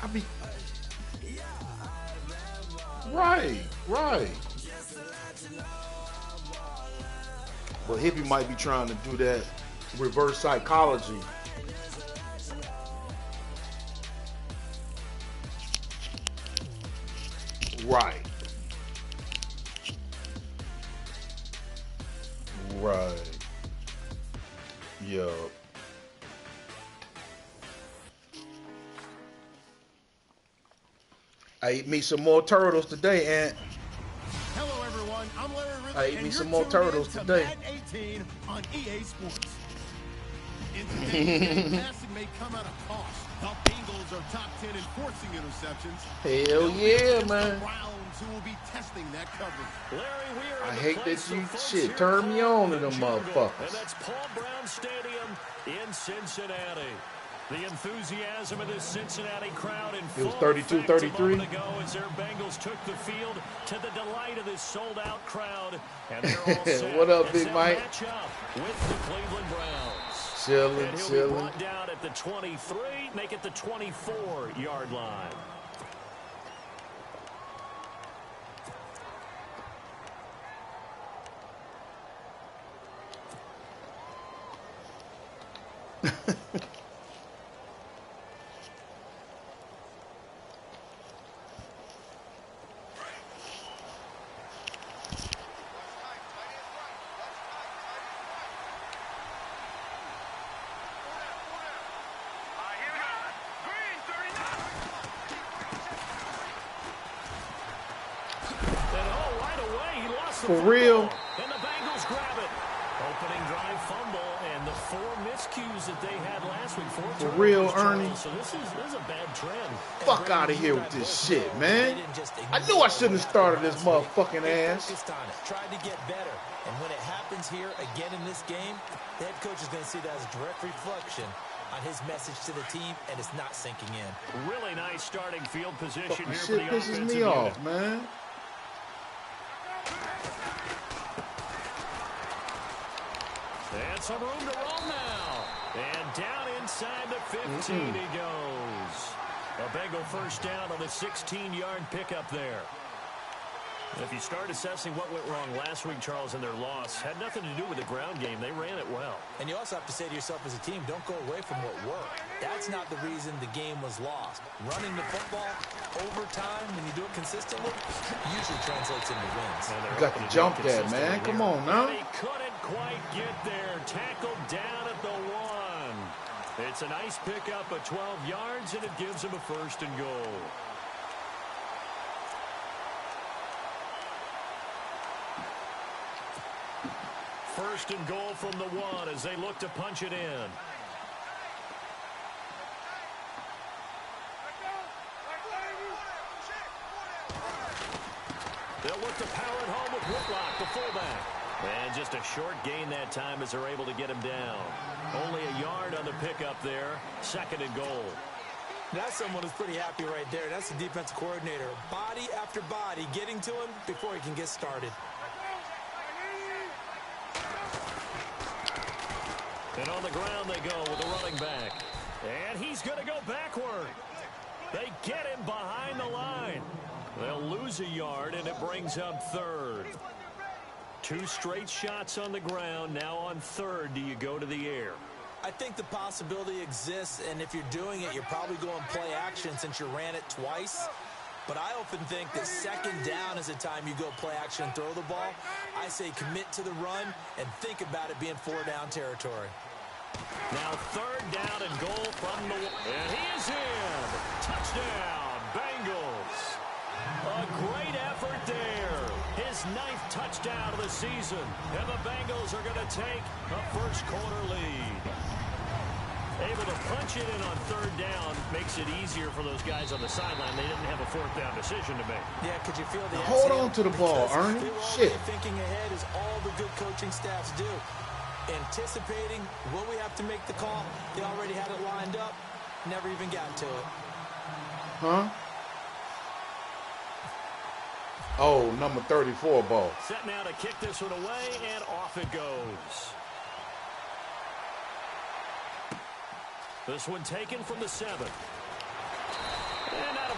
I be right. But Hippie might be trying to do that reverse psychology. Right. Yup. I ate me some more turtles today, Aunt. Hello, everyone. I'm Larry Ridley, I ate me some more turtles today. Madden 18 on EA Sports. In today's game, passing may come at a cost. The Bengals are top 10 in forcing interceptions. Hell yeah, man. The Browns, who will be testing that coverage. Larry, we are I hate that you shit turn me on to them motherfuckers. And that's Paul Brown Stadium in Cincinnati. The enthusiasm of this Cincinnati crowd in full effect a moment ago as their Bengals took the field to the delight of this sold-out crowd. And they're all set. What up, Big Mike? Match up with the Cleveland Browns. Chilling. And he'll be brought down at the 23, make it the 24-yard line. For real. And the Bengals grab it. Opening drive fumble and the 4 miscues that they had last week. For real, Ernie. So this is a bad trend. Fuck out of here with this shit, man. I knew I shouldn't have started this motherfucking ass. Tried to get better. And when it happens here again in this game, the head coach is going to see that as a direct reflection on his message to the team, and it's not sinking in. Really nice starting field position Fucking here shit for the pisses offensive me off, unit. man. And some room to roll now. And down inside the 15 he goes. A Bengal first down on the 16-yard pickup there. If you start assessing what went wrong last week, Charles, in their loss, had nothing to do with the ground game. They ran it well. And you also have to say to yourself as a team, don't go away from what worked. That's not the reason the game was lost. Running the football overtime, when you do it consistently, usually translates into wins. You got to jump that, man. Come on now. He couldn't quite get there. Tackled down at the 1. It's a nice pickup of 12 yards, and it gives him a first and goal. First and goal from the 1 as they look to punch it in. They'll look to power it home with Whitlock, the fullback. And just a short gain that time as they're able to get him down. Only a yard on the pickup there. Second and goal. That's someone who's pretty happy right there. That's the defensive coordinator. Body after body getting to him before he can get started. And on the ground they go with the running back. And he's going to go backward. They get him behind the line. They'll lose a yard, and it brings up third. 2 straight shots on the ground. Now on third, do you go to the air? I think the possibility exists, and if you're doing it, you're probably going play action since you ran it twice. But I often think that second down is the time you go play action and throw the ball. I say commit to the run and think about it being 4-down territory. Now third down and goal from the... And he is in. Touchdown, Bengals. A great effort there. His 9th touchdown of the season. And the Bengals are going to take a first-quarter lead. Able to punch it in on third down makes it easier for those guys on the sideline. They didn't have a 4th down decision to make. Yeah, could you feel the... Hold on to the ball, Ernie. Shit. Thinking ahead is all the good coaching staffs do. Anticipating, will we have to make the call? They already had it lined up. Never even got to it. Huh? Oh, number 34 ball. Set now to kick this one away, and off it goes. This one taken from the 7.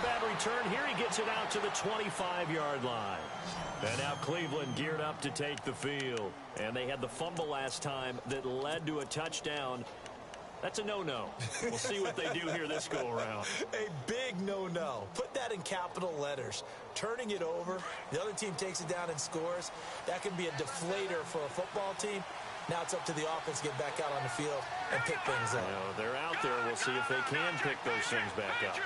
bad return here. He gets it out to the 25-yard line. And now Cleveland geared up to take the field. And they had the fumble last time that led to a touchdown. That's a no-no. We'll see what they do here this go-around. A big no-no. Put that in capital letters. Turning it over, the other team takes it down and scores. That can be a deflator for a football team. Now it's up to the offense to get back out on the field and pick things up. You know, they're out there. We'll see if they can pick those things back up.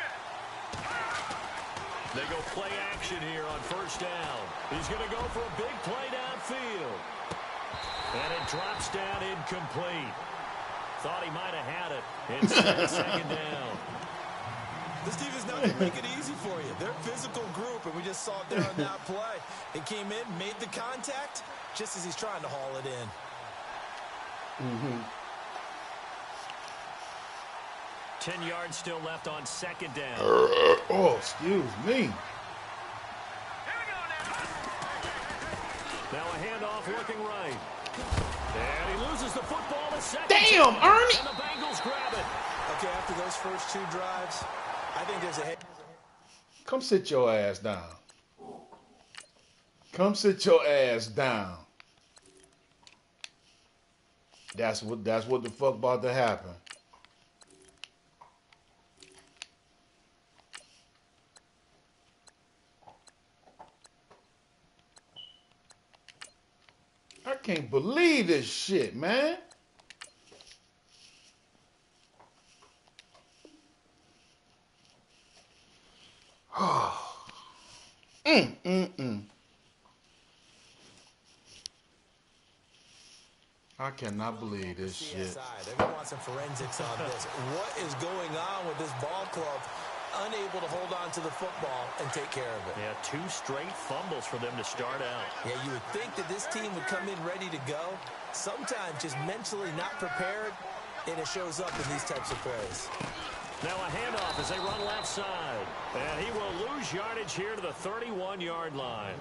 They go play action here on first down. He's going to go for a big play downfield. And it drops down incomplete. Thought he might have had it. Instead, second down. This team is not going to make it easy for you. They're a physical group, and we just saw it there on that play. He came in, made the contact, just as he's trying to haul it in. 10 yards still left on second down. Oh, excuse me. Now a handoff looking right. And he loses the football a second. Damn, Ernie! And the Bengals grab it. Okay, after those first two drives, I think there's a head. Come sit your ass down. Come sit your ass down. That's what the fuck about to happen. I can't believe this shit, man. I cannot believe this shit. They're going to want some forensics on this. What is going on with this ball club? Unable to hold on to the football and take care of it. Yeah, 2 straight fumbles for them to start out. Yeah, you would think that this team would come in ready to go. Sometimes just mentally not prepared, and it shows up in these types of plays. Now a handoff as they run left side. And he will lose yardage here to the 31-yard line.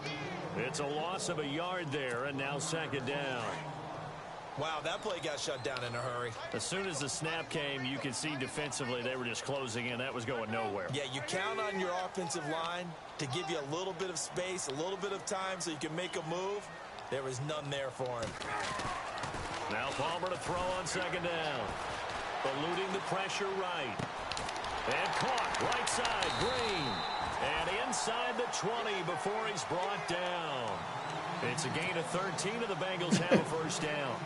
It's a loss of a yard there, and now second down. Wow, that play got shut down in a hurry. As soon as the snap came, you could see defensively they were just closing in. That was going nowhere. Yeah, you count on your offensive line to give you a little bit of space, a little bit of time so you can make a move. There was none there for him. Now Palmer to throw on second down. Eluding the pressure right. And caught right side, Green. And inside the 20 before he's brought down. It's a gain of 13, and the Bengals have a first down.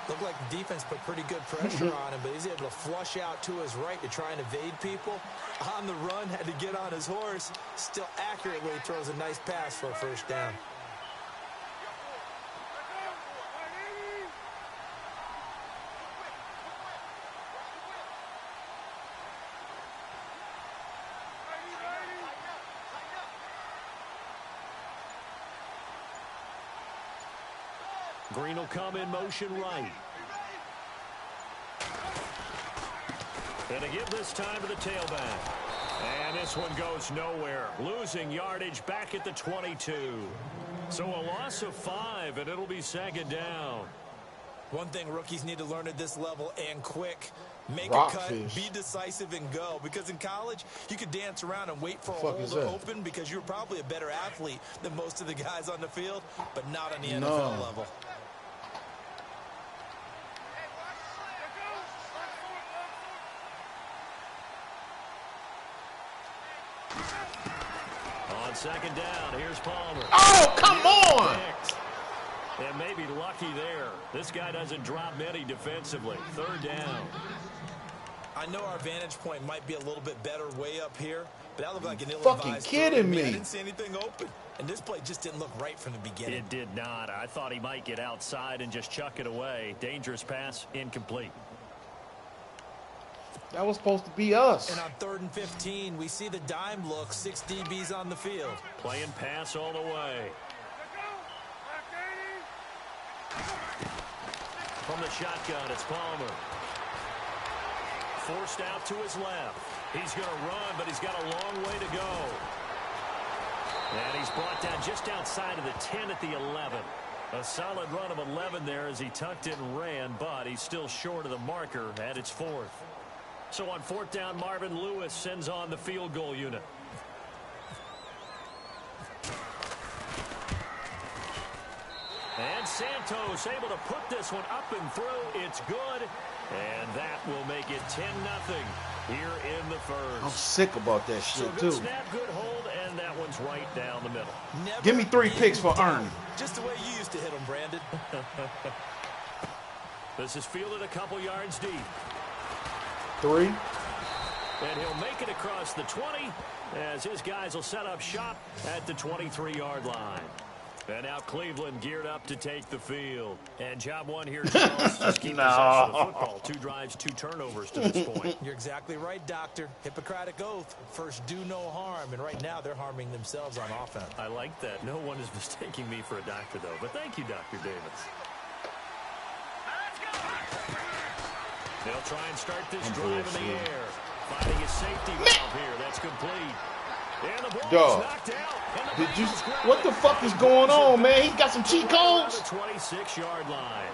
Looked like the defense put pretty good pressure on him, but he's able to flush out to his right to try and evade people. On the run, had to get on his horse. Still accurately throws a nice pass for a first down. Green will come in motion right. And to give this time to the tailback. And this one goes nowhere. Losing yardage back at the 22. So a loss of 5, and it'll be second down. One thing rookies need to learn at this level and quick. Make a cut, be decisive, and go. Because in college, you could dance around and wait for a hole to open because you're probably a better athlete than most of the guys on the field, but not on the NFL level. On second down, here's Palmer. Oh, come on! And maybe lucky there. This guy doesn't drop many defensively. Third down. I know our vantage point might be a little bit better way up here, but that looked like an ill-advised throw. Fucking kidding me. I didn't see anything open, and this play just didn't look right from the beginning. It did not. I thought he might get outside and just chuck it away. Dangerous pass, incomplete. That was supposed to be us. And on 3rd and 15, we see the dime look, 6 DBs on the field. Playing pass all the way. From the shotgun, it's Palmer. Forced out to his left. He's going to run, but he's got a long way to go. And he's brought down just outside of the 10 at the 11. A solid run of 11 there as he tucked it and ran, but he's still short of the marker at its 4th. So on 4th down, Marvin Lewis sends on the field goal unit. And Santos able to put this one up and through. It's good. And that will make it 10-0 here in the first. I'm sick about that shit, so too. Snap, good hold, and that one's right down the middle. Give me 3 picks for Ernie. Just the way you used to hit them, Brandon. This is fielded a couple yards deep. 3. And he'll make it across the 20 as his guys will set up shop at the 23-yard line. And now Cleveland geared up to take the field. And job one here, Charles, just keep possession of the football. 2 drives, 2 turnovers to this point. You're exactly right, Doctor. Hippocratic oath. First, do no harm. And right now, they're harming themselves on offense. I like that. No one is mistaking me for a doctor, though. But thank you, Dr. Davis. They'll try and start this drive in the air. Finding a safety valve here. That's complete. And the ball is knocked out. Did you? What the fuck is going on, man? He got some cheat codes. 26-yard line.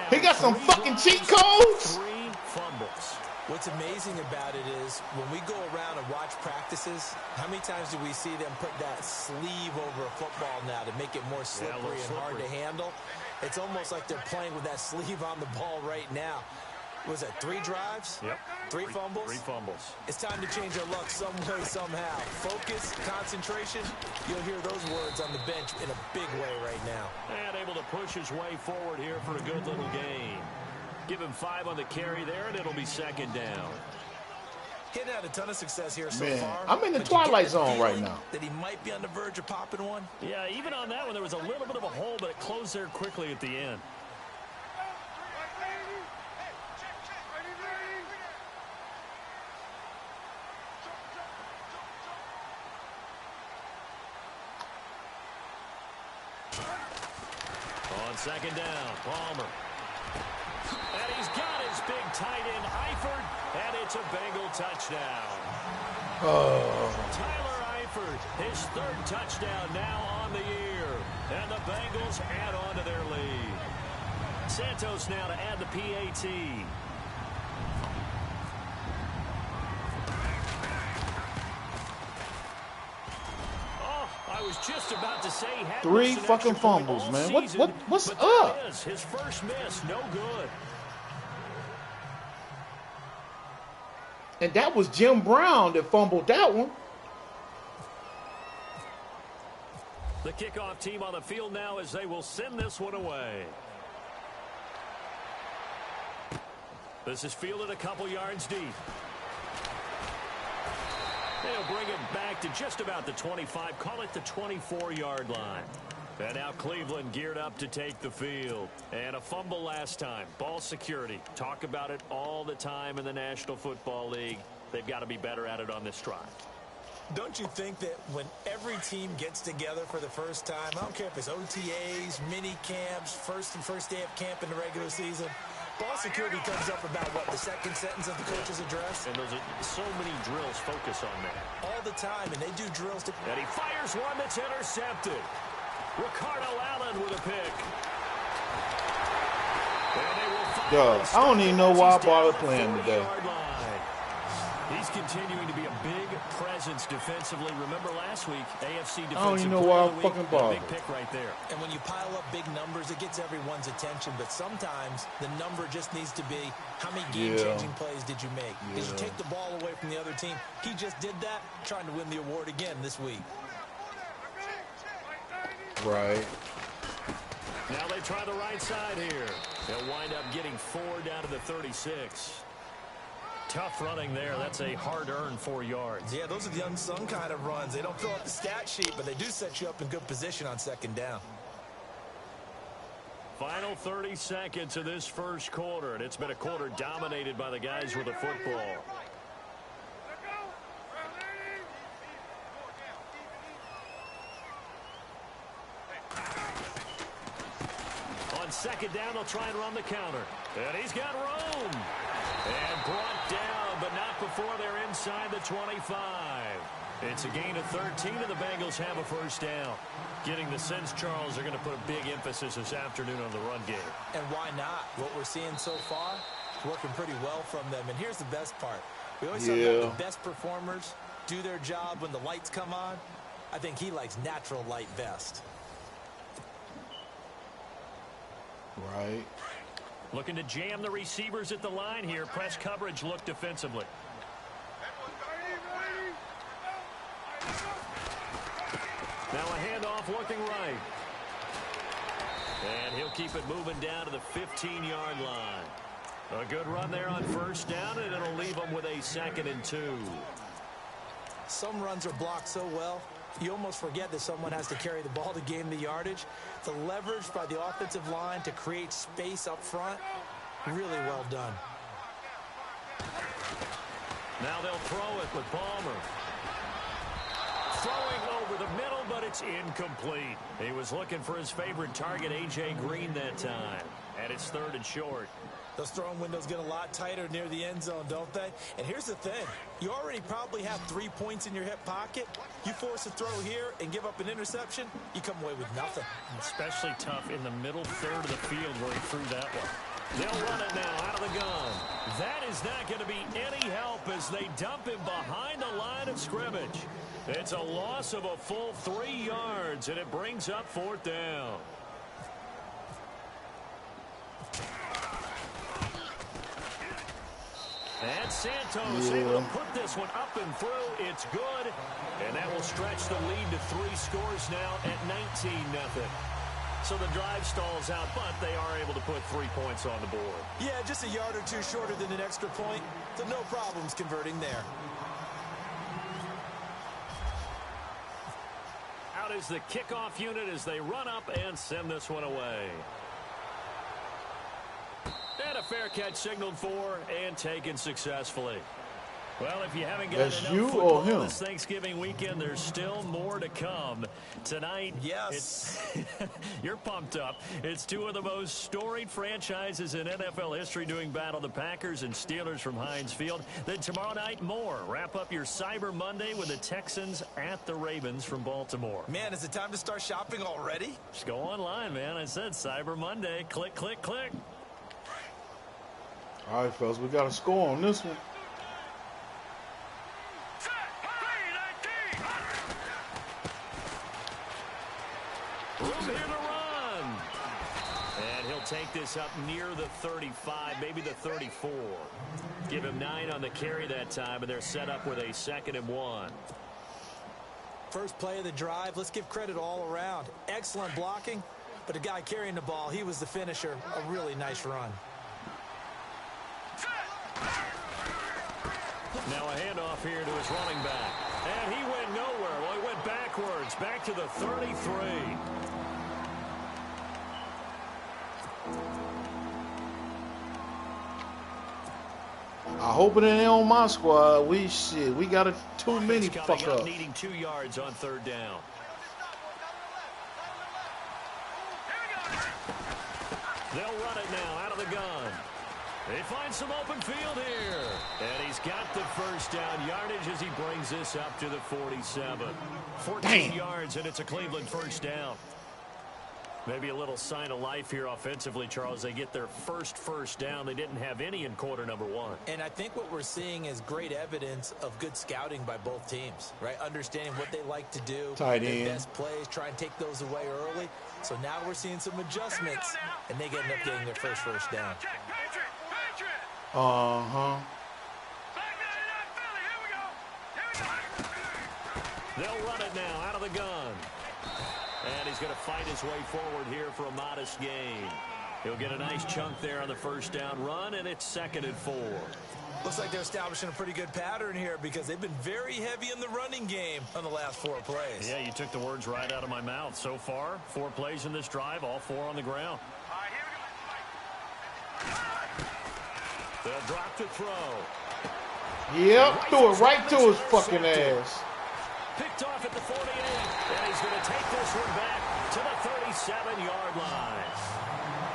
He got some fucking cheat codes. 3 fumbles. What's amazing about it is when we go around and watch practices, how many times do we see them put that sleeve over a football now to make it more slippery and hard to handle? It's almost like they're playing with that sleeve on the ball right now. Was it 3 drives? Yep. 3 fumbles? 3 fumbles. It's time to change our luck some way, somehow. Focus, concentration. You'll hear those words on the bench in a big way right now. And able to push his way forward here for a good little gain. Give him 5 on the carry there, and it'll be 2nd down. He hadn't had a ton of success here so Man, far. I'm in the twilight zone right now. That he might be on the verge of popping one. Yeah, even on that one, there was a little bit of a hole, but it closed there quickly at the end. On 2nd down, Palmer. And he's got his big tight end, Eifert, and it's a Bengal touchdown. Tyler Eifert, his 3rd touchdown now on the year. And the Bengals add on to their lead. Santos now to add the PAT. I was just about to say 3 fucking fumbles, man. What's up? His first miss, no good. And that was Jim Brown that fumbled that one. The kickoff team on the field now as they will send this one away. This is fielded a couple yards deep. They'll bring it back to just about the 25, call it the 24-yard line. And now Cleveland geared up to take the field. And a fumble last time. Ball security. Talk about it all the time in the National Football League. They've got to be better at it on this drive. Don't you think that when every team gets together for the first time, I don't care if it's OTAs, mini camps, first day of camp in the regular season, ball security comes up about, what, the 2nd sentence of the coach's address? And those are so many drills focus on that. All the time, and they do drills to... And he fires one that's intercepted. Ricardo Allen with a pick. Yo, I don't even know why I bother playing today. He's continuing to be a big presence defensively. Remember last week, AFC defensive. I don't even know why I fucking bother. Big pick right there. And when you pile up big numbers, it gets everyone's attention. But sometimes the number just needs to be, how many game-changing plays did you make? Did you take the ball away from the other team? He just did that, trying to win the award again this week. Right. Now they try the right side here. They'll wind up getting 4 down to the 36. Tough running there. That's a hard-earned 4 yards. Yeah, those are the unsung kind of runs. They don't fill up the stat sheet, but they do set you up in good position on 2nd down. Final 30 seconds of this first quarter, and it's been a quarter dominated by the guys with the football. On 2nd down, they'll try and run the counter. And he's got room. And brought down, but not before they're inside the 25. It's a gain of 13, and the Bengals have a first down. Getting the sense, Charles, they're going to put a big emphasis this afternoon on the run game. And why not? What we're seeing so far is working pretty well from them. And here's the best part. We always talk about the best performers do their job when the lights come on. I think he likes natural light best. Right. Looking to jam the receivers at the line here. Press coverage look defensively. Now a handoff looking right. And he'll keep it moving down to the 15-yard line. A good run there on first down, and it'll leave them with a 2nd and 2. Some runs are blocked so well, you almost forget that someone has to carry the ball to gain the yardage. The leverage by the offensive line to create space up front, really well done. Now they'll throw it with Palmer. Throwing over the middle, but it's incomplete. He was looking for his favorite target, A.J. Green, that time. And it's 3rd and short. Those throwing windows get a lot tighter near the end zone, don't they? And here's the thing. You already probably have 3 points in your hip pocket. You force a throw here and give up an interception, you come away with nothing. Especially tough in the middle third of the field where he threw that one. They'll run it now out of the gun. That is not going to be any help as they dump him behind the line of scrimmage. It's a loss of a full 3 yards, and it brings up 4th down. And Santos able to put this one up and through. It's good. And that will stretch the lead to 3 scores now at 19-0. So the drive stalls out, but they are able to put 3 points on the board. Yeah, just a yard or two shorter than an extra point. So no problems converting there. Out is the kickoff unit as they run up and send this one away. And a fair catch signaled for and taken successfully. Well, if you haven't got enough football this Thanksgiving weekend, there's still more to come. Tonight, yes, you're pumped up. It's 2 of the most storied franchises in NFL history doing battle, the Packers and Steelers from Heinz Field. Then tomorrow night, more. Wrap up your Cyber Monday with the Texans at the Ravens from Baltimore. Man, is it time to start shopping already? Just go online, man. I said Cyber Monday. Click, click, click. All right, fellas, we got a score on this one. Room here to run. And he'll take this up near the 35, maybe the 34. Give him 9 on the carry that time, and they're set up with a 2nd and 1. First play of the drive, let's give credit all around. Excellent blocking, but the guy carrying the ball, he was the finisher. A really nice run. Now a handoff here to his running back. And he went nowhere. Well, he went backwards, back to the 33. I hope it ain't on my squad. We got a too many fuck up. Needing 2 yards on 3rd down. They'll run it now out of the gun. They find some open field here. And he's got the first down yardage as he brings this up to the 47. 14 yards, and it's a Cleveland first down. Maybe a little sign of life here offensively, Charles. They get their first down. They didn't have any in quarter number 1. And I think what we're seeing is great evidence of good scouting by both teams, right? Understanding what they like to do. Tight their end. Best plays, try and take those away early. So now we're seeing some adjustments, and they end up getting their first down. Uh-huh. They'll run it now out of the gun. And he's going to fight his way forward here for a modest gain. He'll get a nice chunk there on the first down run, and it's 2nd and 4. Looks like they're establishing a pretty good pattern here because they've been very heavy in the running game on the last 4 plays. Yeah, you took the words right out of my mouth. So far, 4 plays in this drive, all 4 on the ground. They'll drop to throw. Yep, threw it right to his fucking ass. Picked off at the 48, and he's going to take this one back to the 37-yard line.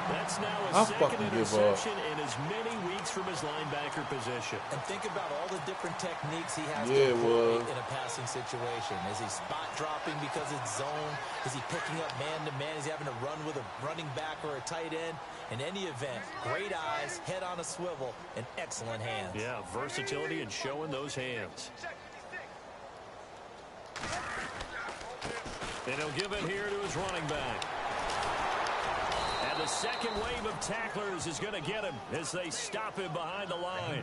That's now a 2nd interception in as many weeks from his linebacker position. And think about all the different techniques he has to employ in a passing situation. Is he spot dropping because it's zone? Is he picking up man-to-man? Is he having to run with a running back or a tight end? In any event, great eyes, head on a swivel, and excellent hands. Yeah, versatility and showing those hands. And he'll give it here to his running back. And And the second wave of tacklers is going to get him as they stop him behind the line.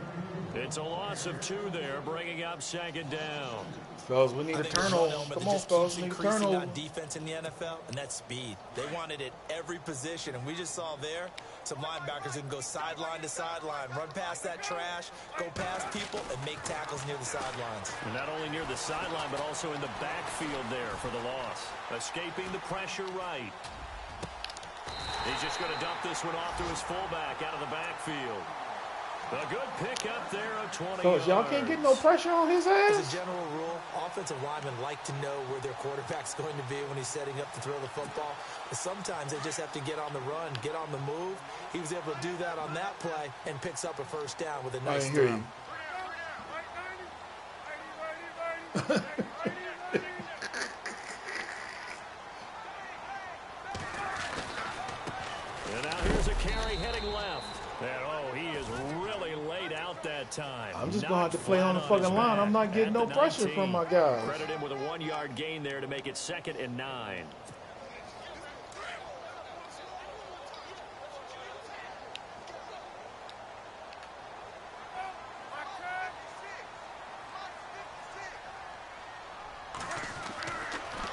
It's a loss of 2 there, bringing up second down. Fellas, we need a turnover. Come on, fellas, we need a turnover. On defense in the NFL, and that's speed. They wanted it every position, and we just saw there some linebackers who can go sideline to sideline, run past that trash, go past people, and make tackles near the sidelines. And not only near the sideline, but also in the backfield there for the loss. Escaping the pressure right. He's just going to dump this one off to his fullback out of the backfield. A good pick up there of 20 yards. Y'all can't get no pressure on his ass? As a general rule, offensive linemen like to know where their quarterback's going to be when he's setting up to throw the football. But sometimes they just have to get on the run, get on the move. He was able to do that on that play and picks up a first down with a nice throw. I hear you. And now here's a carry heading left. And, oh, he is really laid out that time. I'm just going to have to play on the fucking line. I'm not getting no pressure from my guys. Credit him with a 1-yard gain there to make it 2nd and 9.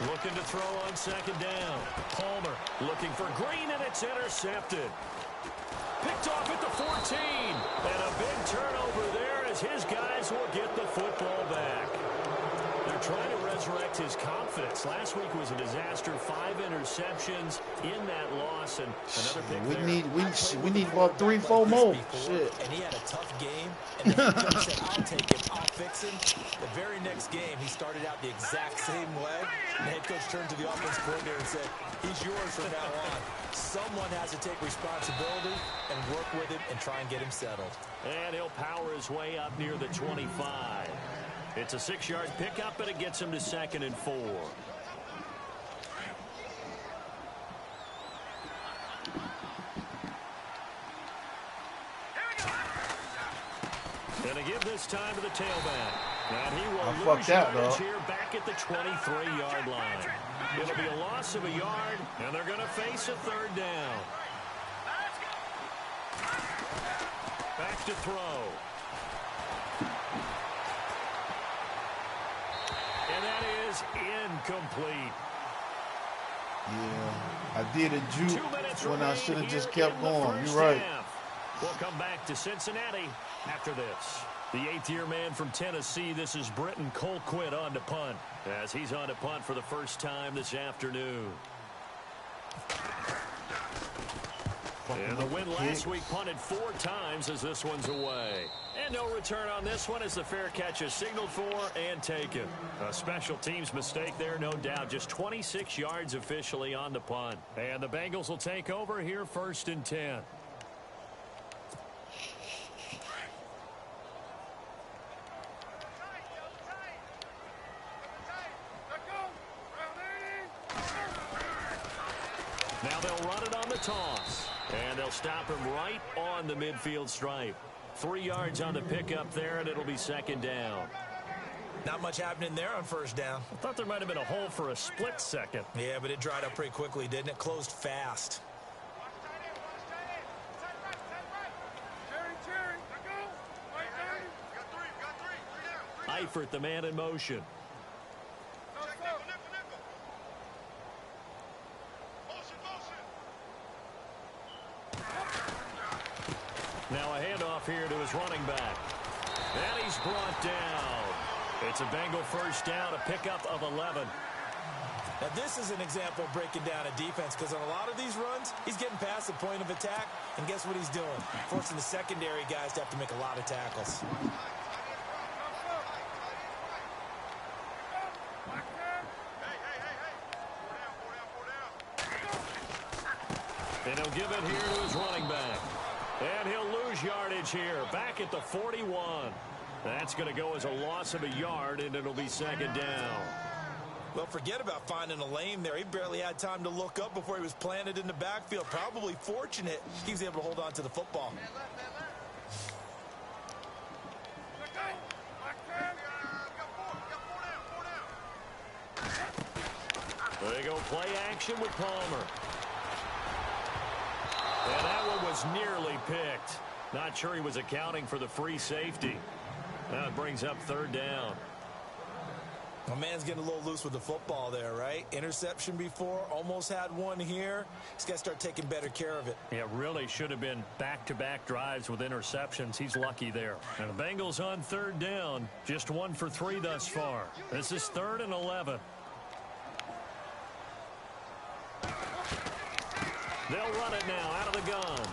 Looking to throw on 2nd down. Palmer looking for Green, and it's intercepted. Picked off at the 14. And a big turnover there as his guys will get the football back. They're trying to resurrect his confidence. Last week was a disaster. 5 interceptions in that loss, and another pick we need about 3-4 more. Shit. And he had a tough game, and the head coach said, I'll take him, I'll fix him. The very next game, he started out the exact same way. And the head coach turned to the offense coordinator and said, he's yours from now on. Someone has to take responsibility and work with him and try and get him settled. And he'll power his way up near the 25. It's a 6-yard pickup, and it gets him to 2nd and 4. Gonna give this time to the tailback. And he will lose yardage here back at the 23-yard line. It'll be a loss of a yard, and they're going to face a 3rd down. Back to throw. And that is incomplete. Yeah, I did a juke when I should have just kept going. You're right. We'll come back to Cincinnati after this. The 8th-year man from Tennessee, this is Britton Colquitt on to punt, as he's on to punt for the first time this afternoon. And the win last week punted 4 times as this one's away. And no return on this one as the fair catch is signaled for and taken. A special teams mistake there, no doubt. Just 26 yards officially on the punt. And the Bengals will take over here 1st and 10. Now they'll run it on the toss. And they'll stop him right on the midfield stripe. 3 yards on the pickup there, and it'll be 2nd down. Not much happening there on 1st down. I thought there might have been a hole for a split second. Yeah, but it dried up pretty quickly, didn't it? Closed fast. Eifert, the man in motion. Now a handoff here to his running back. And he's brought down. It's a Bengal 1st down, a pickup of 11. Now this is an example of breaking down a defense, because on a lot of these runs, he's getting past the point of attack, and guess what he's doing? Forcing the secondary guys to have to make a lot of tackles. And he'll give it here to his running back. And he'll lose yardage here, back at the 41. That's going to go as a loss of a yard, and it'll be 2nd down. Well, forget about finding a lane there. He barely had time to look up before he was planted in the backfield. Probably fortunate he was able to hold on to the football. There you go, play action with Palmer. And that one was nearly picked. Not sure he was accounting for the free safety. Now it brings up third down. My man's getting a little loose with the football there, right? Interception before, almost had one here. He's got to start taking better care of it. Yeah, really should have been back-to-back drives with interceptions. He's lucky there. And the Bengals on third down, just 1 for 3 thus far. This is 3rd and 11. They'll run it now out of the gun.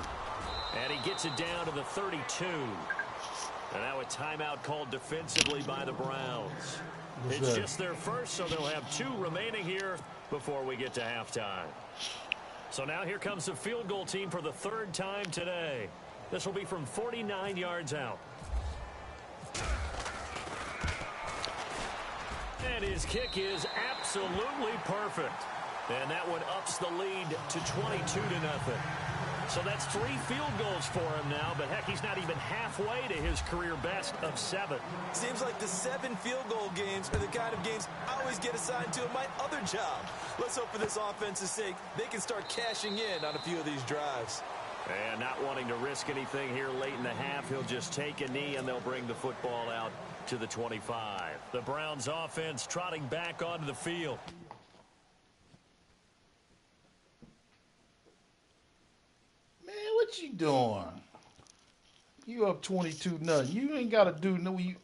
And he gets it down to the 32. And now a timeout called defensively by the Browns. It's just their first, so they'll have 2 remaining here before we get to halftime. So now here comes the field goal team for the 3rd time today. This will be from 49 yards out. And his kick is absolutely perfect. And that one ups the lead to 22-0. So that's 3 field goals for him now, but heck, he's not even halfway to his career best of 7. Seems like the 7 field goal games are the kind of games I always get assigned to in my other job. Let's hope for this offense's sake they can start cashing in on a few of these drives. And not wanting to risk anything here late in the half, he'll just take a knee and they'll bring the football out to the 25. The Browns offense trotting back onto the field. What you doing? You up 22-0. You ain't got to do no. You.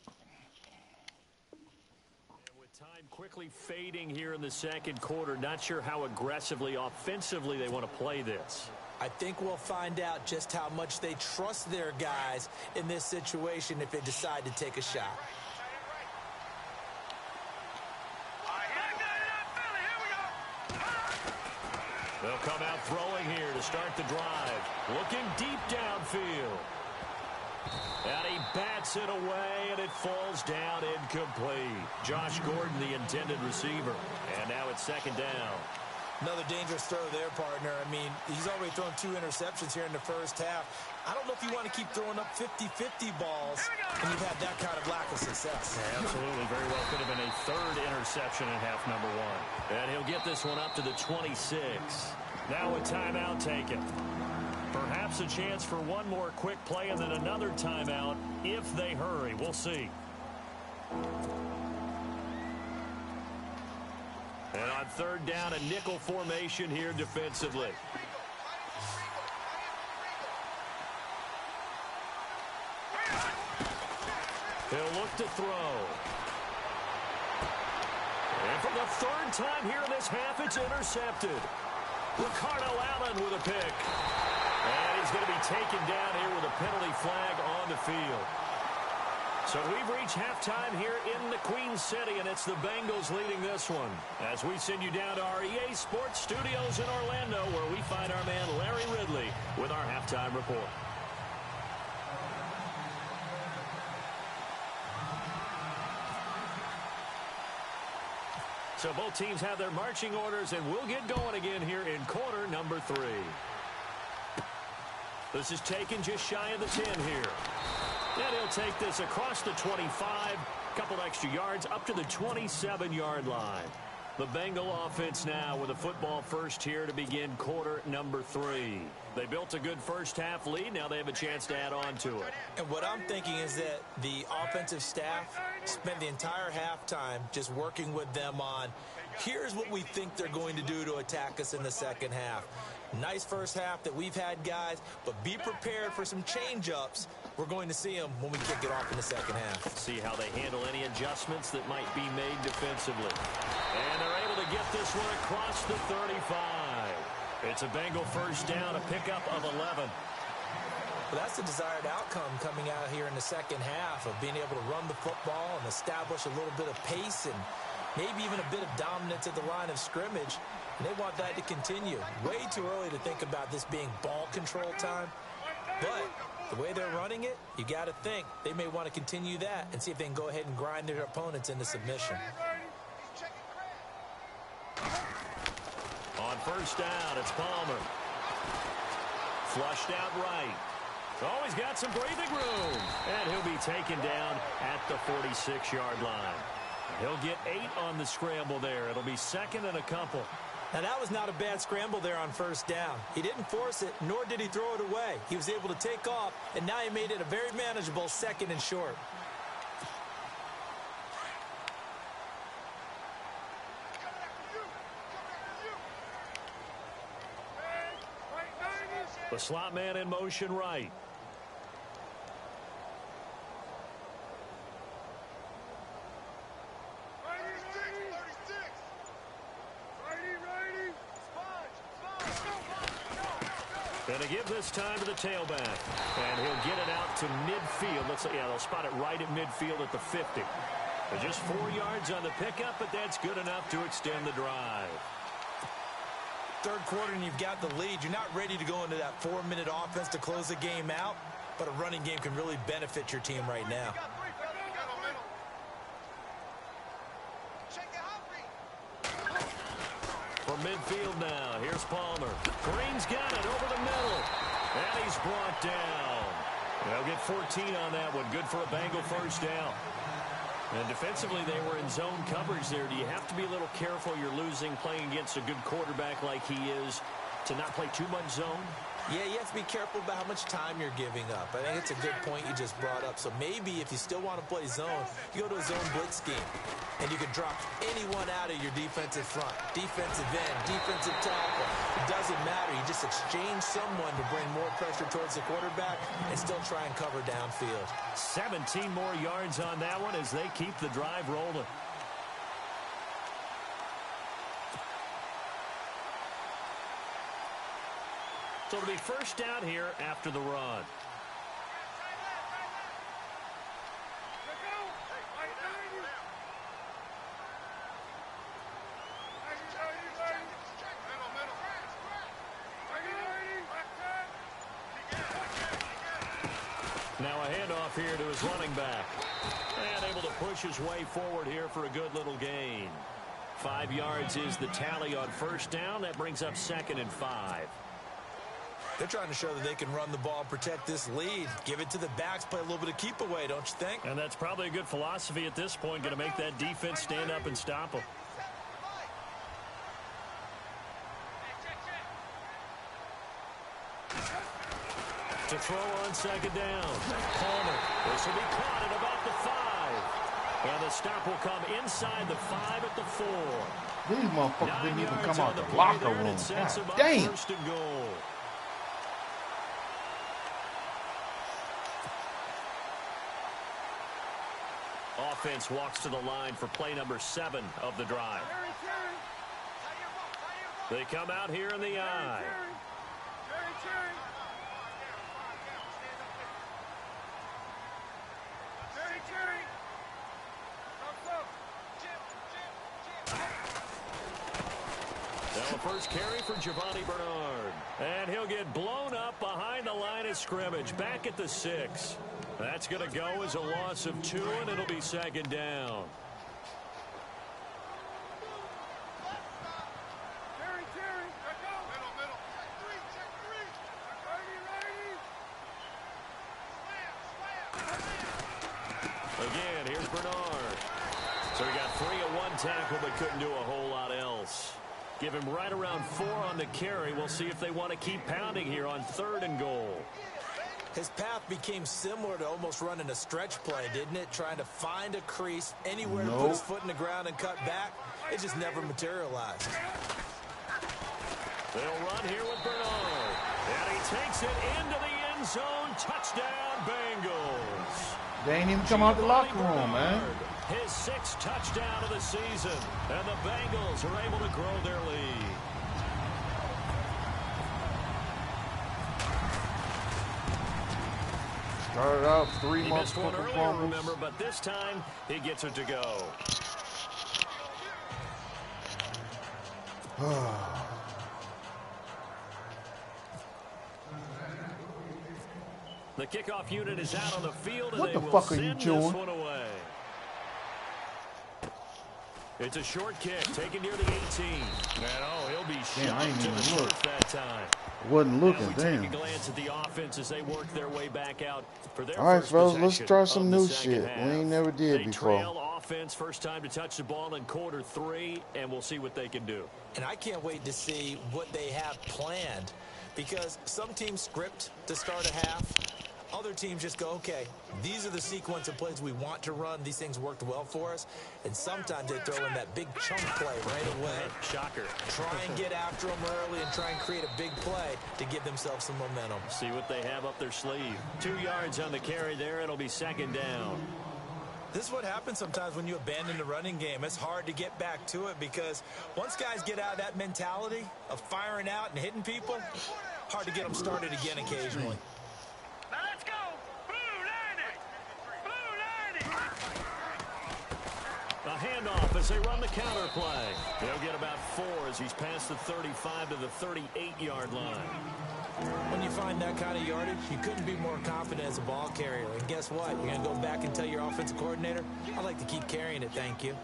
With time quickly fading here in the second quarter, not sure how aggressively, offensively they want to play this. I think we'll find out just how much they trust their guys in this situation if they decide to take a shot. They'll come out throwing here to start the drive. Looking deep downfield. And he bats it away, and it falls down incomplete. Josh Gordon, the intended receiver. And now it's 2nd down. Another dangerous throw there, partner. I mean, he's already thrown 2 interceptions here in the first half. I don't know if you want to keep throwing up 50-50 balls and you've had that kind of lack of success. Yeah, absolutely. Very well could have been a 3rd interception in half number 1. And he'll get this one up to the 26. Now a timeout taken. Perhaps a chance for one more quick play and then another timeout if they hurry. We'll see. And on 3rd down, a nickel formation here defensively. He'll look to throw. And for the 3rd time here in this half, it's intercepted. Ricardo Allen with a pick. And he's going to be taken down here with a penalty flag on the field. So we've reached halftime here in the Queen City, and it's the Bengals leading this one. As we send you down to our EA Sports Studios in Orlando, where we find our man Larry Ridley with our halftime report. So both teams have their marching orders, and we'll get going again here in quarter number 3. This is taken just shy of the 10 here. And he'll take this across the 25, couple extra yards, up to the 27-yard line. The Bengal offense now with a football first here to begin quarter number 3. They built a good first half lead. Now they have a chance to add on to it. And what I'm thinking is that the offensive staff spent the entire halftime just working with them on, here's what we think they're going to do to attack us in the second half. Nice first half that we've had, guys, but be prepared for some change-ups. We're going to see them when we kick it off in the second half. See how they handle any adjustments that might be made defensively. And they're able to get this one across the 35. It's a Bengal first down, a pickup of 11. Well, that's the desired outcome coming out here in the second half of being able to run the football and establish a little bit of pace and maybe even a bit of dominance at the line of scrimmage. And they want that to continue. Way too early to think about this being ball control time. But the way they're running it, you got to think they may want to continue that and see if they can go ahead and grind their opponents into submission. On first down, it's Palmer. Flushed out right. Oh, he's got some breathing room. And he'll be taken down at the 46-yard line. He'll get 8 on the scramble there. It'll be 2nd and a couple. Now, that was not a bad scramble there on first down. He didn't force it, nor did he throw it away. He was able to take off, and now he made it a very manageable 2nd and short. The slot man in motion right. Gonna give this time to the tailback. And he'll get it out to midfield. Yeah, they'll spot it right at midfield at the 50. They're just 4 yards on the pickup, but that's good enough to extend the drive. Third quarter and you've got the lead. You're not ready to go into that 4-minute offense to close the game out, but a running game can really benefit your team right now. From midfield now, here's Palmer. Green's got it over the middle, and he's brought down. They'll get 14 on that one. Good for a Bengal first down. And defensively, they were in zone coverage there. Do you have to be a little careful? You're losing playing against a good quarterback like he is to not play too much zone? Yeah, you have to be careful about how much time you're giving up. I think it's a good point you just brought up. So maybe if you still want to play zone, you go to a zone blitz scheme. And you can drop anyone out of your defensive front. Defensive end, defensive tackle. It doesn't matter. You just exchange someone to bring more pressure towards the quarterback and still try and cover downfield. 17 more yards on that one as they keep the drive rolling. So it'll be first down here after the run. Now a handoff here to his running back. And able to push his way forward here for a good little gain. 5 yards is the tally on first down. That brings up 2nd and 5. They're trying to show that they can run the ball, protect this lead. Give it to the backs, play a little bit of keep away, don't you think? And that's probably a good philosophy at this point. Going to make that defense stand up and stop them. To throw on 2nd down. Palmer. This will be caught at about the 5. And the stop will come inside the 5 at the 4. These motherfuckers didn't even come out the locker room. God damn. First and goal. Offense walks to the line for play number 7 of the drive. They come out here in the I. Now the first carry for Giovanni Bernard. And he'll get blown up behind the line of scrimmage. Back at the 6. That's going to go as a loss of 2, and it'll be 2nd down. Again, here's Bernard. So he got 3 at one tackle, but couldn't do a whole lot else. Give him right around 4 on the carry. We'll see if they want to keep pounding here on 3rd and goal. His path became similar to almost running a stretch play, didn't it? Trying to find a crease anywhere to put his foot in the ground and cut back. It just never materialized. They'll run here with Bernard. And he takes it into the end zone. Touchdown, Bengals. They ain't even come out the locker room, man. His 6th touchdown of the season. And the Bengals are able to grow their lead. Started out 3 He months missed one earlier, remember, but this time he gets it to go. The kickoff unit is out on the field, and what they the will fuck are you send doing? this one away. It's a short kick, taken near the 18. And he'll be shot to the turf that time. Wasn't looking, now we damn. take a glance at the offense as they work their way back out for their All right, first fellas, let's possession try some of the new second shit. half. We ain't never did They before. trail offense. First time to touch the ball in quarter 3, and we'll see what they can do. And I can't wait to see what they have planned, because some teams script to start a half. Other teams just go, okay, these are the sequence of plays we want to run. These things worked well for us. And sometimes they throw in that big chunk play right away. Shocker. Try and get after them early and try and create a big play to give themselves some momentum. See what they have up their sleeve. 2 yards on the carry there. It'll be second down. This is what happens sometimes when you abandon the running game. It's hard to get back to it because once guys get out of that mentality of firing out and hitting people, hard to get them started again occasionally. Now let's go. Blue 90. Blue 90. A handoff as they run the counter play. They'll get about 4 as he's past the 35 to the 38-yard line. When you find that kind of yardage, you couldn't be more confident as a ball carrier. And guess what? You're going to go back and tell your offensive coordinator, I'd like to keep carrying it, thank you.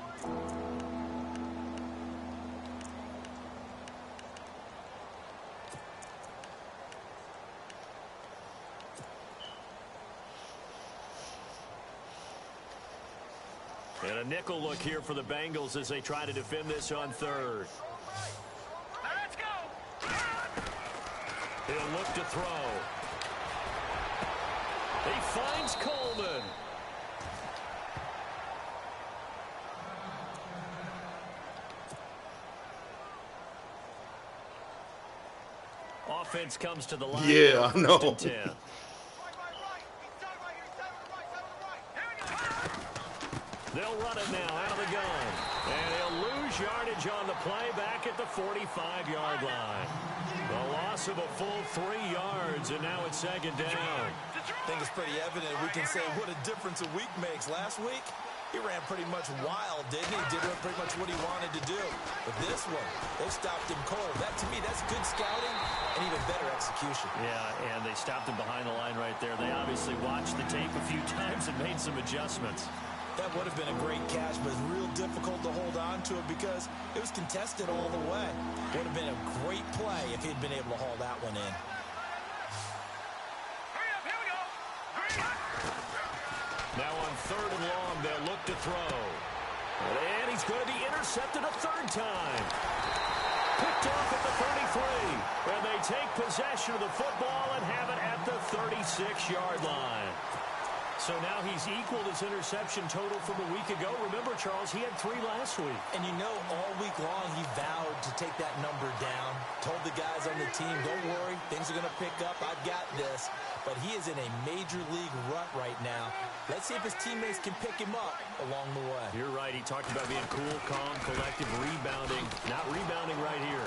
And a nickel look here for the Bengals as they try to defend this on third. Now let's go. He'll look to throw. He finds Coleman. Offense comes to the line. Yeah, I know. 10. They'll run it now out of the gun. And he'll lose yardage on the play back at the 45-yard line. The loss of a full 3 yards, and now it's second down. I think it's pretty evident we can say what a difference a week makes. Last week, he ran pretty much wild, didn't he? Did pretty much what he wanted to do. But this one, they stopped him cold. That, to me, that's good scouting and even better execution. Yeah, and they stopped him behind the line right there. They obviously watched the tape a few times and made some adjustments. That would have been a great catch, but it's real difficult to hold on to it because it was contested all the way. Would have been a great play if he'd been able to haul that one in. Hurry up, here we go. Hurry up. Now on third and long, they'll look to throw. And he's going to be intercepted a third time. Picked off at the 33. And they take possession of the football and have it at the 36-yard line. So now he's equaled his interception total from a week ago. Remember, Charles, he had 3 last week. And you know, all week long he vowed to take that number down. Told the guys on the team, don't worry, things are going to pick up. I've got this. But he is in a major league rut right now. Let's see if his teammates can pick him up along the way. You're right. He talked about being cool, calm, collective, rebounding. Not rebounding right here.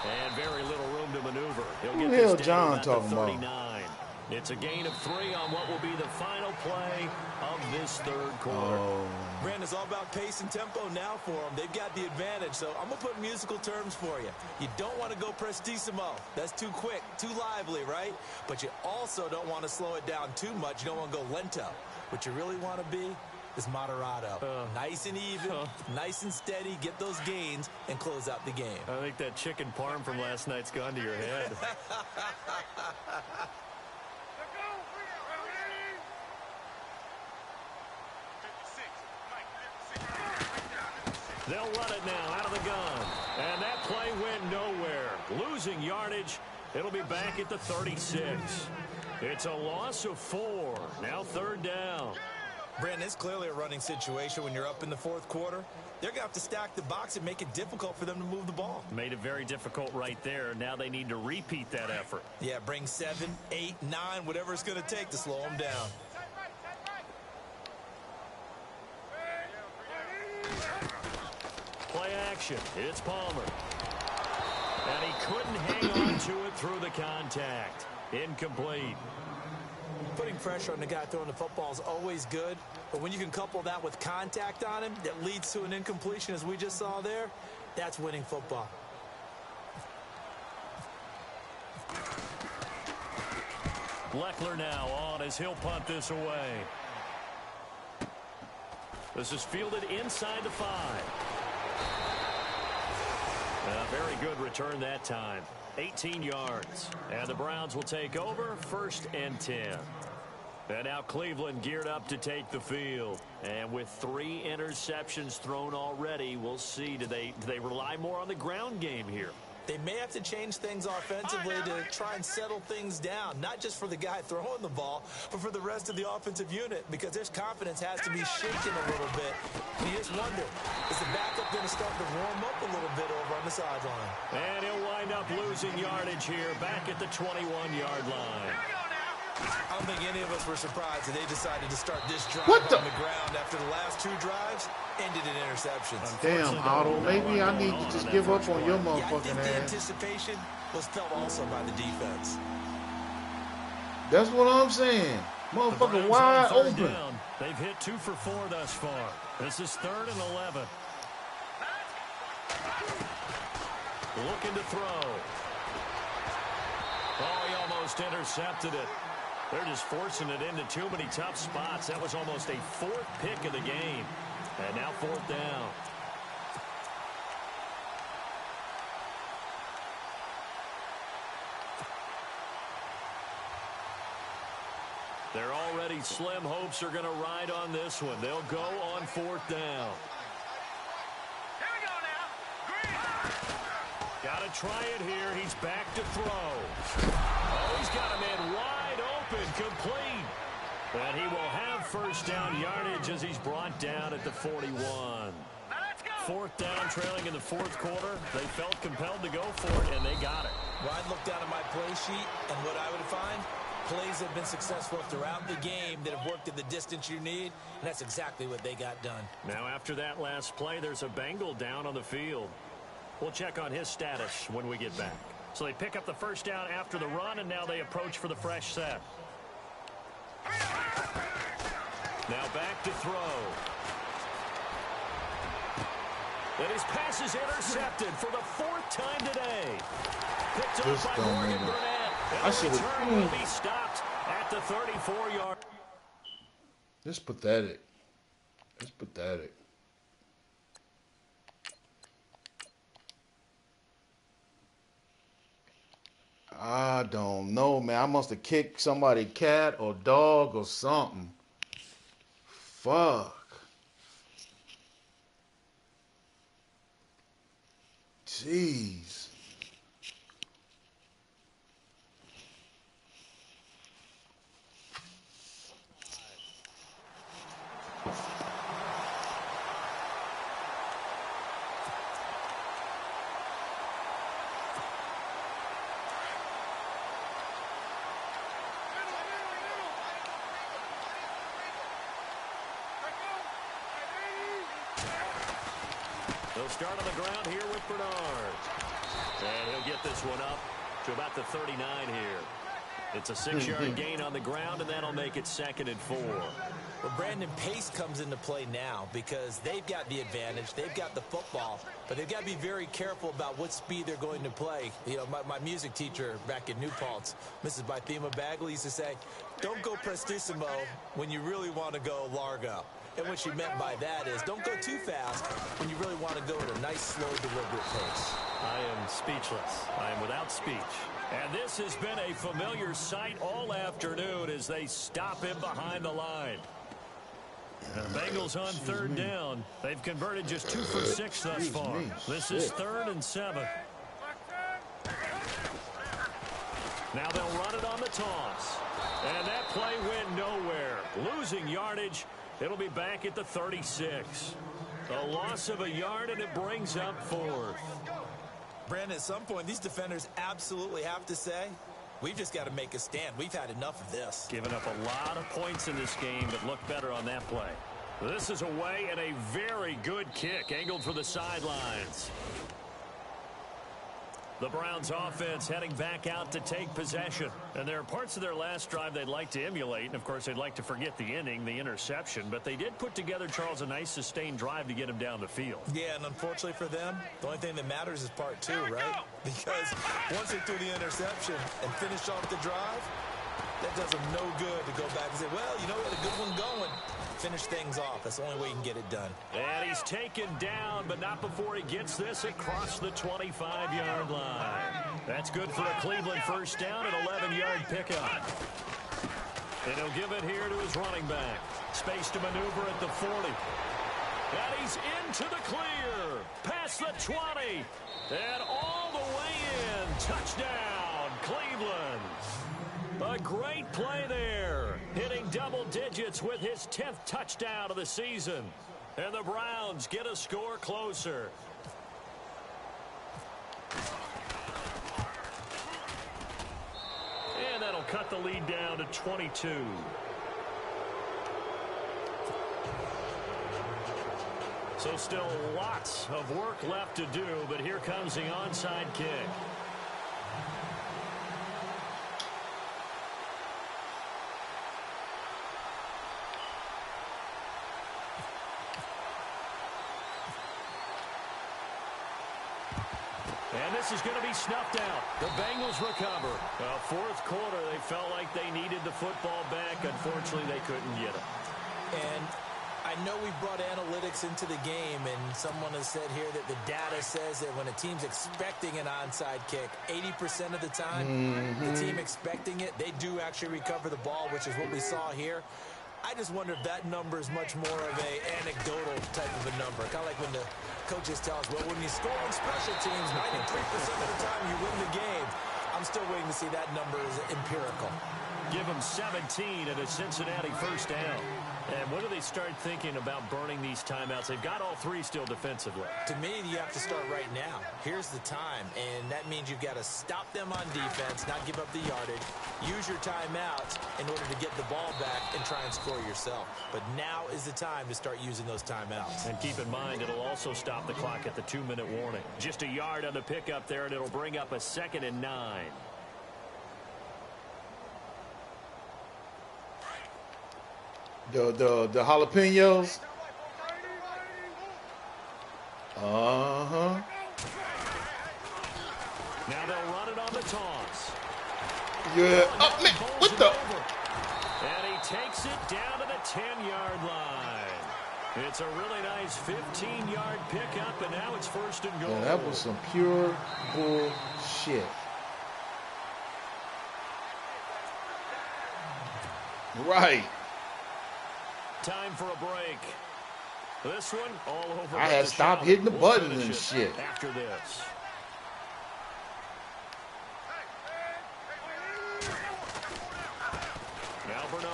And very little room to maneuver. He'll get Who the hell this John down at talking the about? 39. It's a gain of 3 on what will be the final play of this third quarter. Oh. Brandon, it's all about pace and tempo now for them. They've got the advantage, so I'm going to put musical terms for you. You don't want to go prestissimo. That's too quick, too lively, right? But you also don't want to slow it down too much. You don't want to go lento. What you really want to be is moderato. Nice and even, nice and steady, get those gains, and close out the game. I think that chicken parm from last night's gone to your head. They'll run it now out of the gun. And that play went nowhere. Losing yardage. It'll be back at the 36. It's a loss of 4. Now third down. Brandon, it's clearly a running situation when you're up in the fourth quarter. They're going to have to stack the box and make it difficult for them to move the ball. Made it very difficult right there. Now they need to repeat that effort. Yeah, bring 7, 8, 9, whatever it's going to take to slow them down. Play action. It's Palmer. And he couldn't hang on to it through the contact. Incomplete. Putting pressure on the guy throwing the football is always good, but when you can couple that with contact on him that leads to an incompletion, as we just saw there, that's winning football. Leckler now on as he'll punt this away. This is fielded inside the 5. A very good return that time. 18 yards. And the Browns will take over 1st and 10. And now Cleveland geared up to take the field. And with 3 interceptions thrown already, we'll see. Do they rely more on the ground game here? They may have to change things offensively to try and settle things down, not just for the guy throwing the ball, but for the rest of the offensive unit, because their confidence has to be shaken a little bit. And you just wonder, is the backup going to start to warm up a little bit over on the sideline? And he'll wind up losing yardage here back at the 21-yard line. I don't think any of us were surprised that they decided to start this drive What the? on the ground after the last 2 drives ended in interceptions. Damn, Otto. Maybe I need to just give up on your Yeah, I motherfucking think the ass. anticipation was felt also by the defense. That's what I'm saying. The Motherfucker Browns wide on 3rd open. down. They've hit 2 for 4 thus far. This is 3rd and 11. Looking to throw. Oh, he almost intercepted it. They're just forcing it into too many tough spots. That was almost a 4th pick of the game. And now 4th down. They're already slim hopes are going to ride on this one. They'll go on 4th down. Here we go now. Got to try it here. He's back to throw. Oh, he's got him in wide open, complete. And he will have 1st down yardage as he's brought down at the 41. Now let's go. 4th down, trailing in the 4th quarter. They felt compelled to go for it, and they got it. Well, I'd look down at my play sheet, and what I would find, plays have been successful throughout the game that have worked at the distance you need, and that's exactly what they got done. Now, after that last play, there's a Bengal down on the field. We'll check on his status when we get back. So they pick up the 1st down after the run, and now they approach for the fresh set. Now back to throw. And his pass is intercepted for the 4th time today. Picked up This by don't Morgan mean it. Burnett. I And the should've- return will be stopped at the 34-yard. This pathetic. It's pathetic. I don't know, man. I must have kicked somebody, cat or dog or something. Fuck. Jeez. They'll start on the ground here with Bernard. And he'll get this one up to about the 39 here. It's a 6-yard gain on the ground, and that'll make it 2nd and 4. Well, Brandon, pace comes into play now because they've got the advantage. They've got the football, but they've got to be very careful about what speed they're going to play. You know, my music teacher back in New Paltz, Mrs. Bythema Bagley, used to say, don't go prestissimo when you really want to go largo. And what she meant by that is don't go too fast when you really want to go at a nice, slow, deliberate pace. I am speechless. I am without speech. And this has been a familiar sight all afternoon as they stop him behind the line. And the Bengals on 3rd down. They've converted just 2 for 6 thus far. This is 3rd and 7. Now they'll run it on the toss. And that play went nowhere. Losing yardage. It'll be back at the 36. A loss of a yard, and it brings up 4th. Brandon, at some point, these defenders absolutely have to say, we've just got to make a stand. We've had enough of this. Giving up a lot of points in this game, but look better on that play. This is away and a very good kick angled for the sidelines. The Browns offense heading back out to take possession. And there are parts of their last drive they'd like to emulate. And, of course, they'd like to forget the inning, the interception. But they did put together, Charles, a nice sustained drive to get him down the field. Yeah, and unfortunately for them, the only thing that matters is part 2, right? Because once they threw the interception and finished off the drive, that does them no good to go back and say, well, you know, we had a good one going. Finish things off. That's the only way you can get it done. And he's taken down, but not before he gets this across the 25-yard line. That's good for a Cleveland 1st down, an 11-yard pickup. And he'll give it here to his running back. Space to maneuver at the 40. And he's into the clear. Past the 20. And all the way in. Touchdown, Cleveland. A great play there. Hitting double digits with his 10th touchdown of the season. And the Browns get a score closer. And that'll cut the lead down to 22. So still lots of work left to do, but here comes the onside kick. And this is going to be snuffed out. The Bengals recover. Fourth quarter, they felt like they needed the football back. Unfortunately, they couldn't get it. And I know we brought analytics into the game, and someone has said here that the data says that when a team's expecting an onside kick, 80% of the time, the team expecting it, they do actually recover the ball, which is what we saw here. I just wonder if that number is much more of a anecdotal type of a number. Kind of like when the coaches tell us, well, when you score on special teams, 93% of the time you win the game. I'm still waiting to see that number is empirical. Give them 17 at a Cincinnati first down. And when do they start thinking about burning these timeouts? They've got all three still defensively. To me, you have to start right now. Here's the time, and that means you've got to stop them on defense, not give up the yardage, use your timeouts in order to get the ball back and try and score yourself. But now is the time to start using those timeouts. And keep in mind, it'll also stop the clock at the 2-minute warning. Just a yard on the pickup there, and it'll bring up a 2nd and 9. The jalapenos. Uh-huh. Now they'll run it on the toss. Yeah. Oh, man. What the? And he takes it down to the 10-yard line. It's a really nice 15-yard pickup, and now it's 1st and goal. Yeah, that was some pure bullshit. Right. Time for a break. This one all over. I had stopped hitting the buttons and shit. After this. Now Bernard.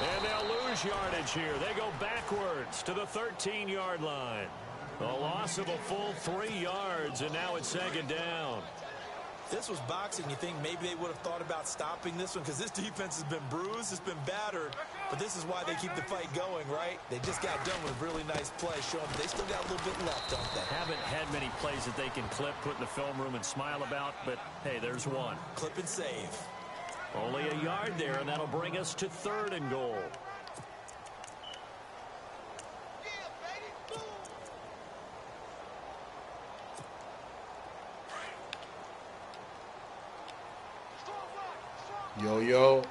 And they'll lose yardage here. They go backwards to the 13-yard line. A loss of a full 3 yards, and now it's 2nd down. This was boxing. You think maybe they would have thought about stopping this one because this defense has been bruised, it's been battered, but this is why they keep the fight going, right? They just got done with a really nice play, showing they still got a little bit left, don't they? Haven't had many plays that they can clip, put in the film room, and smile about, but hey, there's one. Clip and save. Only a yard there, and that'll bring us to 3rd and goal. Yo.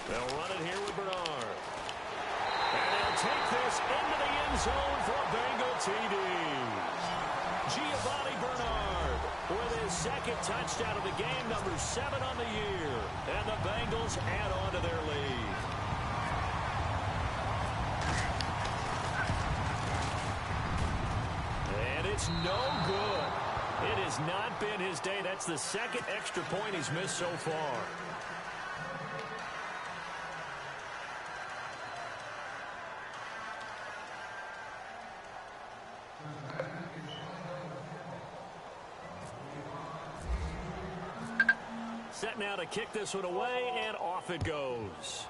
They'll run it here with Bernard. And they'll take this into the end zone for a Bengal TD. Giovanni Bernard with his 2nd touchdown of the game, number 7 on the year. And the Bengals add on to their lead. And it's no good. It has not been his day. That's the 2nd extra point he's missed so far. Set now to kick this one away, and off it goes.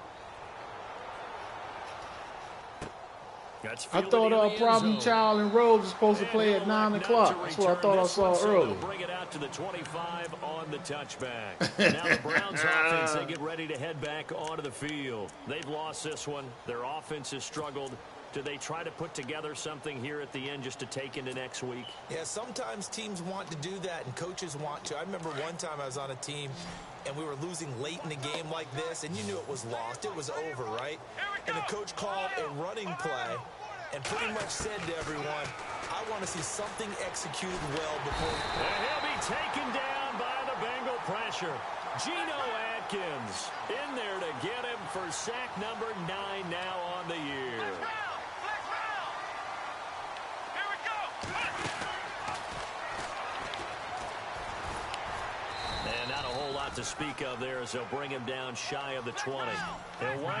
I thought Problem Child and Rose was supposed to play at 9 o'clock. That's what I thought I saw earlier. Bring it out to the 25 on the touchback. Now the Browns offense, they get ready to head back onto the field. They've lost this one. Their offense has struggled. Do they try to put together something here at the end just to take into next week? Yeah, sometimes teams want to do that and coaches want to. I remember one time I was on a team and we were losing late in the game like this, and you knew it was lost. It was over, right? And the coach called a running play and pretty much said to everyone, I want to see something executed well before. And he'll be taken down by the Bengal pressure. Geno Atkins in there to get him for sack number 9 now on the year. And not a whole lot to speak of there as they'll bring him down shy of the 20.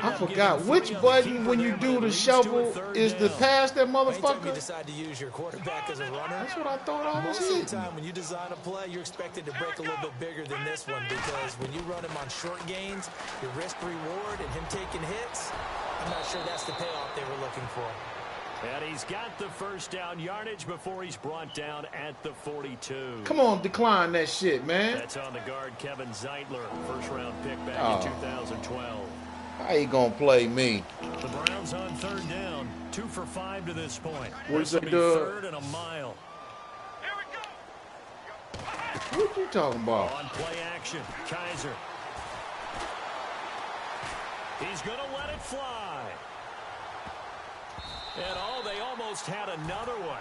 I forgot which button when you do the shovel is to pass that motherfucker. Anytime you decide to use your quarterback as a runner, That's what I thought I was most of hitting. the time when you design a play, you're expected to break a little bit bigger than this one because when you run him on short gains, your risk reward and him taking hits, I'm not sure that's the payoff they were looking for. And he's got the first down yardage before he's brought down at the 42. Come on, decline that shit, man. That's on the guard, Kevin Zeitler, first-round pick back in 2012. How you gonna play me? The Browns on third down, 2 for 5 to this point. What's This that will be do? third and a mile. What you talking about? On play action, Kaiser. He's going to let it fly. And they almost had another one.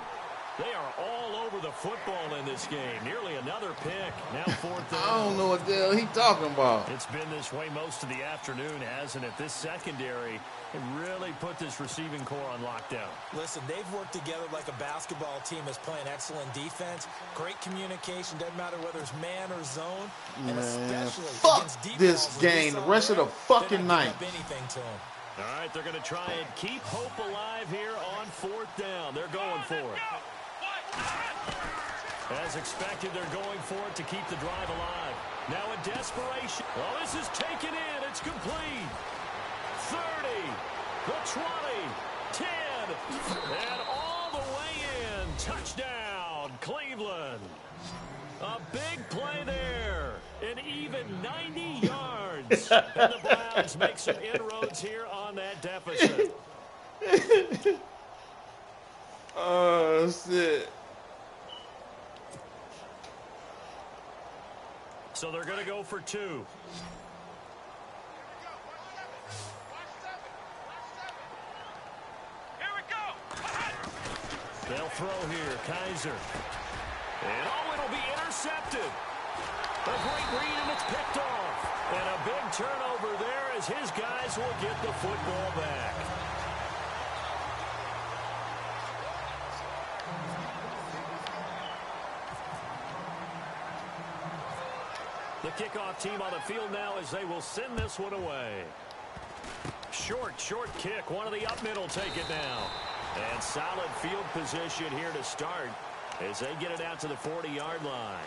They are all over the football in this game. Nearly another pick. Now fourth down. I don't know what the hell he talking about. It's been this way most of the afternoon, hasn't it? This secondary can really put this receiving core on lockdown. Listen, they've worked together like a basketball team that's playing excellent defense. Great communication. Doesn't matter whether it's man or zone. And Man, especially fuck against deep this balls like game saw the rest of there, the fucking they're not night. giving up anything to them. All right, they're going to try and keep hope alive here on fourth down. They're going for it. As expected, they're going for it to keep the drive alive. Now in desperation. Well, this is taken in. It's complete. 30, the 20, 10, and all the way in. Touchdown, Cleveland. A big play there. An even 90 yards. And the Browns make some inroads here on that deficit. Oh, shit. So they're going to go for 2. They'll throw here. Kaiser. And it'll be intercepted. A great read, and it's picked off. And a big turnover there as his guys will get the football back. The kickoff team on the field now as they will send this one away. Short kick. One of the up middle take it now. And solid field position here to start as they get it out to the 40-yard line.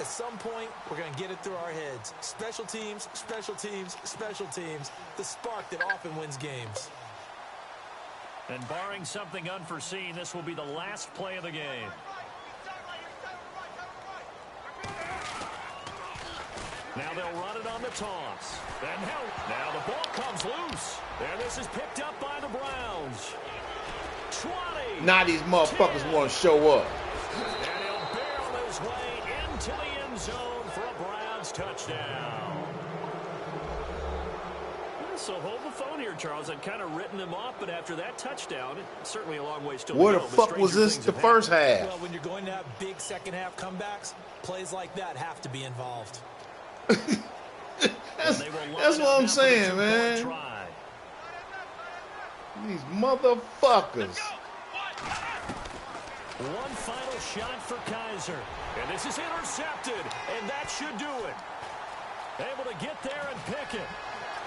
At some point, we're going to get it through our heads. Special teams, special teams, special teams. The spark that often wins games. And barring something unforeseen, this will be the last play of the game. Now they'll run it on the toss. And now the ball comes loose. And this is picked up by the Browns. 20. Now these motherfuckers want to show up. And he'll barrel his way into the end zone for a Browns touchdown. So hold the phone here, Charles. I'd kind of written them off, but after that touchdown, it's certainly a long way still Where to the go. fuck was this the first half? Well, when you're going to have big second-half comebacks, plays like that have to be involved. That's what I'm saying, man. These motherfuckers. One final shot for Kaiser. And this is intercepted. And that should do it. Able to get there and pick it.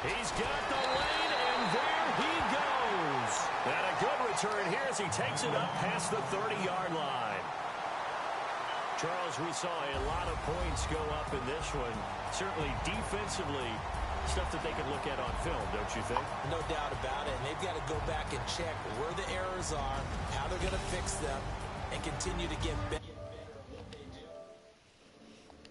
He's got the lane, and there he goes. And a good return here as he takes it up past the 30-yard line. Charles, we saw a lot of points go up in this one. Certainly defensively, stuff that they can look at on film, don't you think? No doubt about it. And they've got to go back and check where the errors are, how they're going to fix them, and continue to get better.